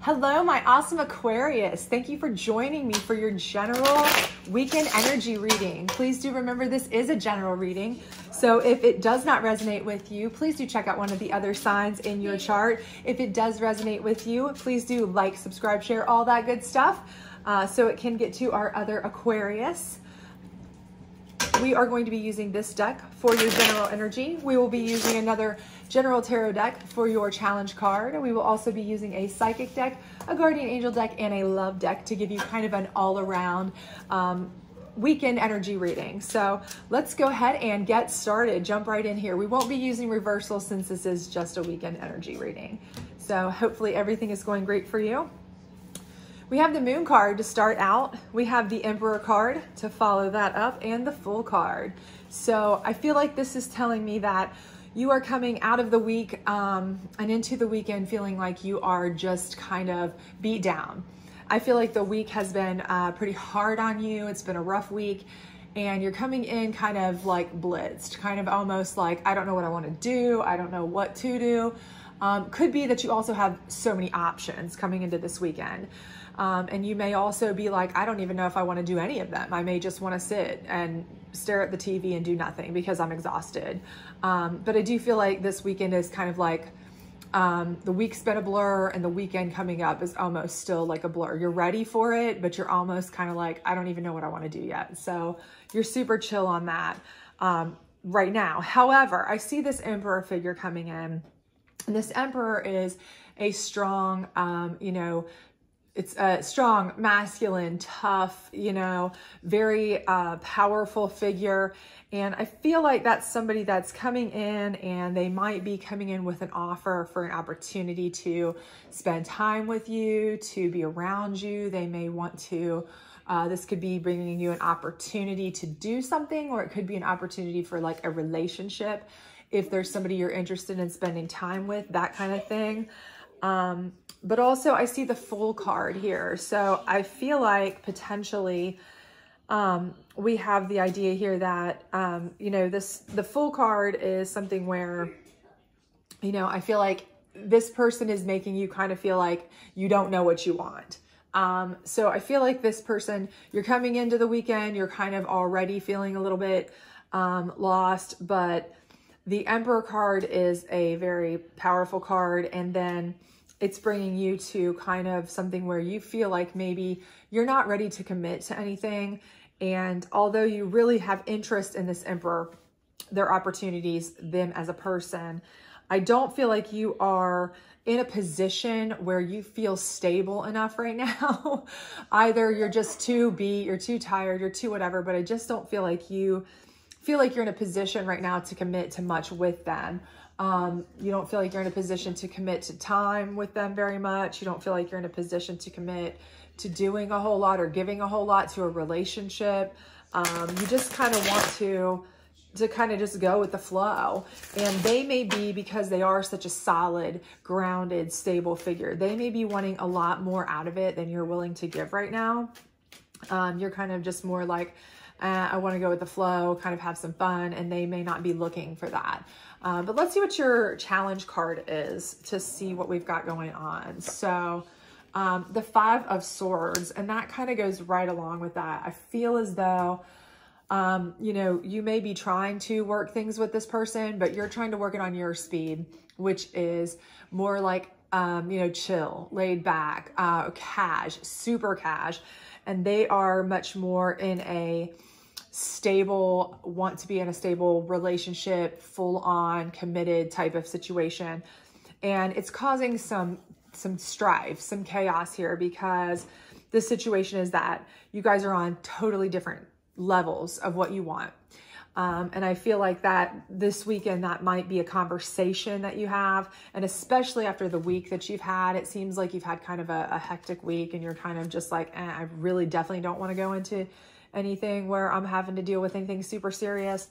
Hello, my awesome Aquarius. Thank you for joining me for your general weekend energy reading. Please do remember this is a general reading. So if it does not resonate with you, please do check out one of the other signs in your chart. If it does resonate with you, please do like, subscribe, share, all that good stuff so it can get to our other Aquarius. We are going to be using this deck for your general energy. We will be using another general tarot deck for your challenge card. We will also be using a psychic deck, a guardian angel deck, and a love deck to give you kind of an all-around weekend energy reading. So let's go ahead and get started. Jump right in here. We won't be using reversal since this is just a weekend energy reading. So hopefully everything is going great for you. We have the Moon card to start out. We have the Emperor card to follow that up and the Fool card. So I feel like this is telling me that you are coming out of the week and into the weekend feeling like you are just kind of beat down. I feel like the week has been pretty hard on you. It's been a rough week and you're coming in kind of like blitzed, kind of almost like, I don't know what I want to do. I don't know what to do. Could be that you also have so many options coming into this weekend. And you may also be like, I don't even know if I want to do any of them. I may just want to sit and stare at the TV and do nothing because I'm exhausted. But I do feel like this weekend is kind of like the week's been a blur and the weekend coming up is almost still like a blur. You're ready for it, but you're almost kind of like, I don't even know what I want to do yet. So you're super chill on that right now. However, I see this Emperor figure coming in. And this Emperor is a strong, it's a strong, masculine, tough, very powerful figure. And I feel like that's somebody that's coming in and they might be coming in with an offer for an opportunity to spend time with you, to be around you. They may want to, this could be bringing you an opportunity to do something, or it could be an opportunity for like a relationship. If there's somebody you're interested in spending time with, that kind of thing. But also I see the Fool card here. So I feel like potentially we have the idea here that, the Fool card is something where, I feel like this person is making you kind of feel like you don't know what you want. So I feel like this person, you're coming into the weekend, you're kind of already feeling a little bit lost, but the Emperor card is a very powerful card, and then it's bringing you to kind of something where you feel like maybe you're not ready to commit to anything. And although you really have interest in this Emperor, their opportunities, them as a person, I don't feel like you are in a position where you feel stable enough right now. Either you're just too beat, you're too tired, you're too whatever, but I just don't feel like you feel like you're in a position right now to commit to much with them. You don't feel like you're in a position to commit to time with them very much. You don't feel like you're in a position to commit to doing a whole lot or giving a whole lot to a relationship. You just kind of want to kind of just go with the flow. And they may be, because they are such a solid, grounded, stable figure, they may be wanting a lot more out of it than you're willing to give right now. You're kind of just more like, I want to go with the flow, kind of have some fun, and they may not be looking for that. But let's see what your challenge card is to see what we've got going on. So the Five of Swords, and that kind of goes right along with that. I feel as though, you may be trying to work things with this person, but you're trying to work it on your speed, which is more like, chill, laid back, cash, super cash. And they are much more in a stable, want to be in a stable relationship, full on committed type of situation. And it's causing some strife, some chaos here, because the situation is that you guys are on totally different levels of what you want. And I feel like that this weekend, that might be a conversation that you have. And especially after the week that you've had, it seems like you've had kind of a hectic week and you're kind of just like, I really definitely don't want to go into anything where I'm having to deal with anything super serious.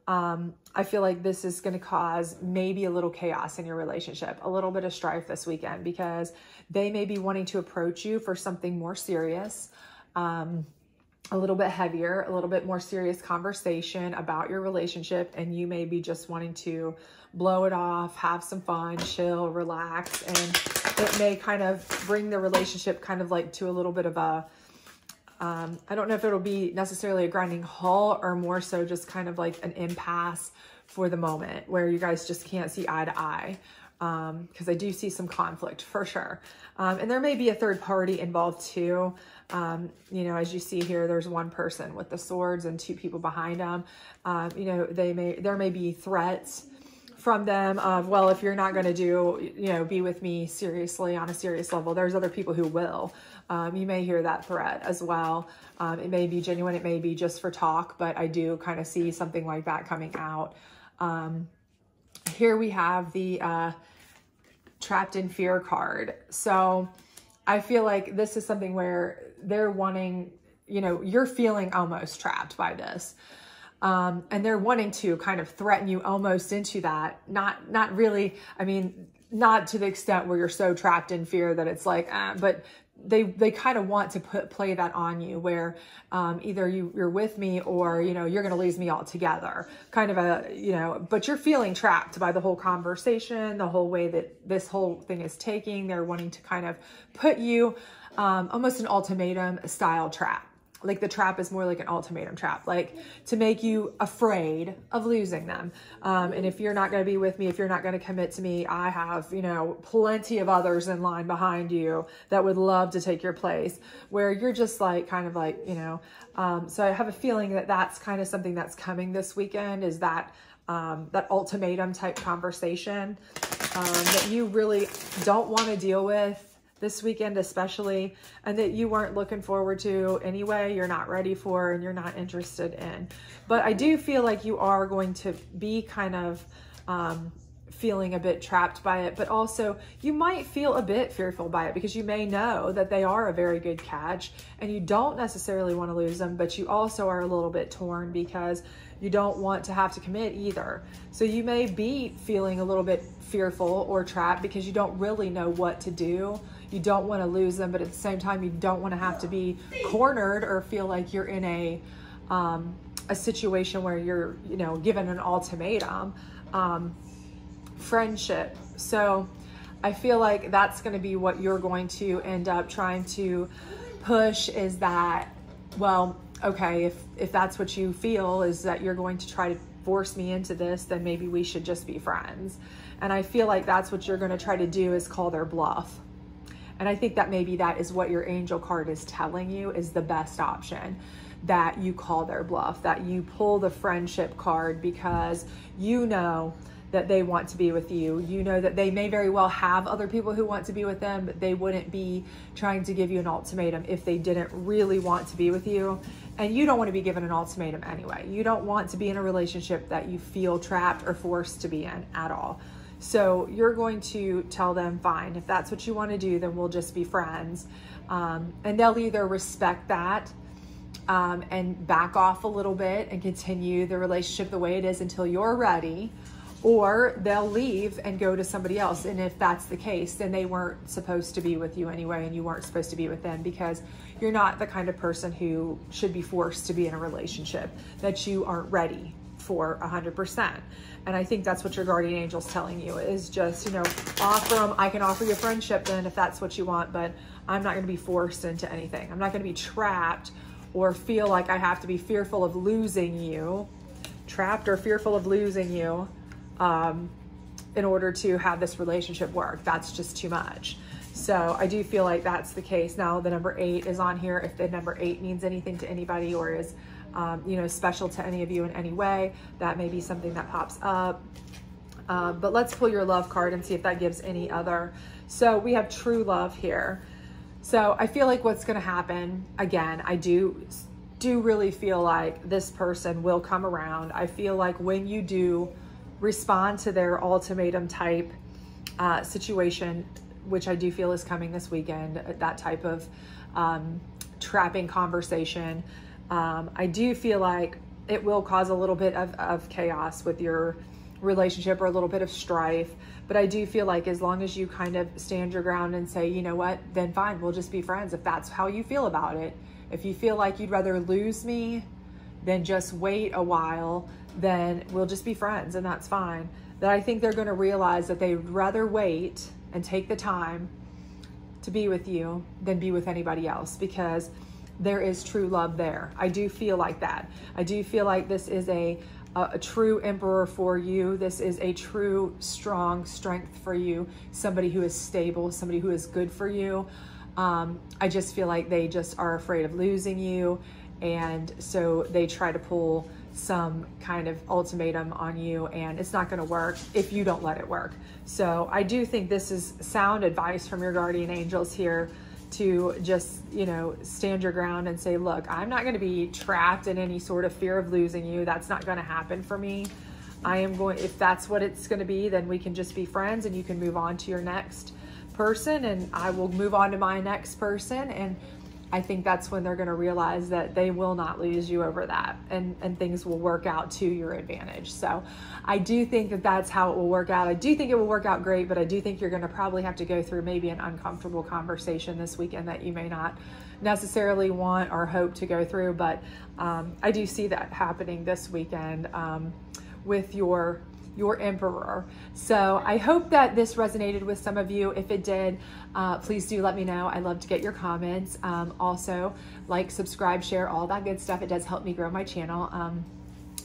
I feel like this is going to cause maybe a little chaos in your relationship, a little bit of strife this weekend, because they may be wanting to approach you for something more serious. A little bit heavier, a little bit more serious conversation about your relationship, and you may be just wanting to blow it off, have some fun, chill, relax, and it may kind of bring the relationship kind of like to a little bit of a, I don't know if it'll be necessarily a grinding halt or more so just kind of like an impasse for the moment where you guys just can't see eye to eye. Because I do see some conflict for sure. And there may be a third party involved too. You know, as you see here, there's one person with the swords and two people behind them. You know, there may be threats from them of, well, if you're not going to be with me seriously on a serious level, there's other people who will. You may hear that threat as well. It may be genuine. It may be just for talk, but I do kind of see something like that coming out. Here we have the trapped in fear card. So I feel like this is something where they're wanting, you know, you're feeling almost trapped by this. And they're wanting to kind of threaten you almost into that. Not really, I mean, not to the extent where you're so trapped in fear that it's like, but they kind of want to play that on you where either you're with me or, you know, you're going to lose me altogether, kind of a, you know, but you're feeling trapped by the whole conversation, the whole way that this whole thing is taking. They're wanting to kind of put you almost an ultimatum style trap. Like the trap is more like an ultimatum trap, like to make you afraid of losing them. And if you're not going to be with me, if you're not going to commit to me, I have, you know, plenty of others in line behind you that would love to take your place, where you're just like, kind of like, you know, so I have a feeling that that's kind of something that's coming this weekend, is that, that ultimatum type conversation, that you really don't want to deal with this weekend especially, and that you weren't looking forward to anyway, you're not ready for, and you're not interested in. But I do feel like you are going to be kind of feeling a bit trapped by it, but also you might feel a bit fearful by it because you may know that they are a very good catch and you don't necessarily want to lose them, but you also are a little bit torn because you don't want to have to commit either. So you may be feeling a little bit fearful or trapped because you don't really know what to do. You don't want to lose them, but at the same time, you don't want to have to be cornered or feel like you're in a situation where you're, you know, given an ultimatum. Friendship. So I feel like that's going to be what you're going to end up trying to push, is that, well, okay, if that's what you feel, is that you're going to try to force me into this, then maybe we should just be friends. And I feel like that's what you're going to try to do, is call their bluff. And I think that maybe that is what your angel card is telling you is the best option, that you call their bluff, that you pull the friendship card because you know that they want to be with you. You know that they may very well have other people who want to be with them, but they wouldn't be trying to give you an ultimatum if they didn't really want to be with you. And you don't want to be given an ultimatum anyway. You don't want to be in a relationship that you feel trapped or forced to be in at all. So you're going to tell them, fine, if that's what you want to do, then we'll just be friends. And they'll either respect that and back off a little bit and continue the relationship the way it is until you're ready, or they'll leave and go to somebody else. And if that's the case, then they weren't supposed to be with you anyway, and you weren't supposed to be with them, because you're not the kind of person who should be forced to be in a relationship that you aren't ready for 100%. And I think that's what your guardian angel's telling you, is just, you know, offer them. I can offer you friendship then if that's what you want, but I'm not going to be forced into anything. I'm not going to be trapped or feel like I have to be fearful of losing you, trapped or fearful of losing you in order to have this relationship work. That's just too much. So I do feel like that's the case. Now the number 8 is on here. If the number 8 means anything to anybody or is you know, special to any of you in any way, that may be something that pops up. But let's pull your love card and see if that gives any other. So we have true love here. So I feel like what's going to happen, again, I do really feel like this person will come around. I feel like when you do respond to their ultimatum type situation, which I do feel is coming this weekend, that type of trapping conversation, I do feel like it will cause a little bit of chaos with your relationship, or a little bit of strife. But I do feel like as long as you kind of stand your ground and say, you know what, then fine, we'll just be friends if that's how you feel about it. If you feel like you'd rather lose me than just wait a while, then we'll just be friends, and that's fine. That I think they're going to realize that they'd rather wait and take the time to be with you than be with anybody else, because there is true love there. I do feel like that. I do feel like this is a true emperor for you. This is a true, strong strength for you. Somebody who is stable, somebody who is good for you. I just feel like they just are afraid of losing you. And so they try to pull some kind of ultimatum on you, and it's not going to work if you don't let it work. So I do think this is sound advice from your guardian angels here to just, you know, stand your ground and say, look, I'm not going to be trapped in any sort of fear of losing you. That's not going to happen for me. I am going, if that's what it's going to be, then we can just be friends and you can move on to your next person and I will move on to my next person. And I think that's when they're going to realize that they will not lose you over that, and things will work out to your advantage. So I do think that that's how it will work out. I do think it will work out great, but I do think you're going to probably have to go through maybe an uncomfortable conversation this weekend that you may not necessarily want or hope to go through. But I do see that happening this weekend with your emperor. So I hope that this resonated with some of you. If it did, please do let me know. I love to get your comments. Also, like, subscribe, share, all that good stuff. It does help me grow my channel.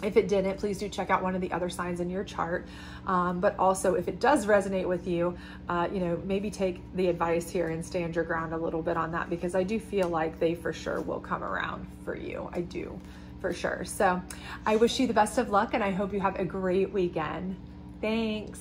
If it didn't, please do check out one of the other signs in your chart. But also, if it does resonate with you, you know, maybe take the advice here and stand your ground a little bit on that, because I do feel like they for sure will come around for you. I do. For sure. So I wish you the best of luck and I hope you have a great weekend. Thanks.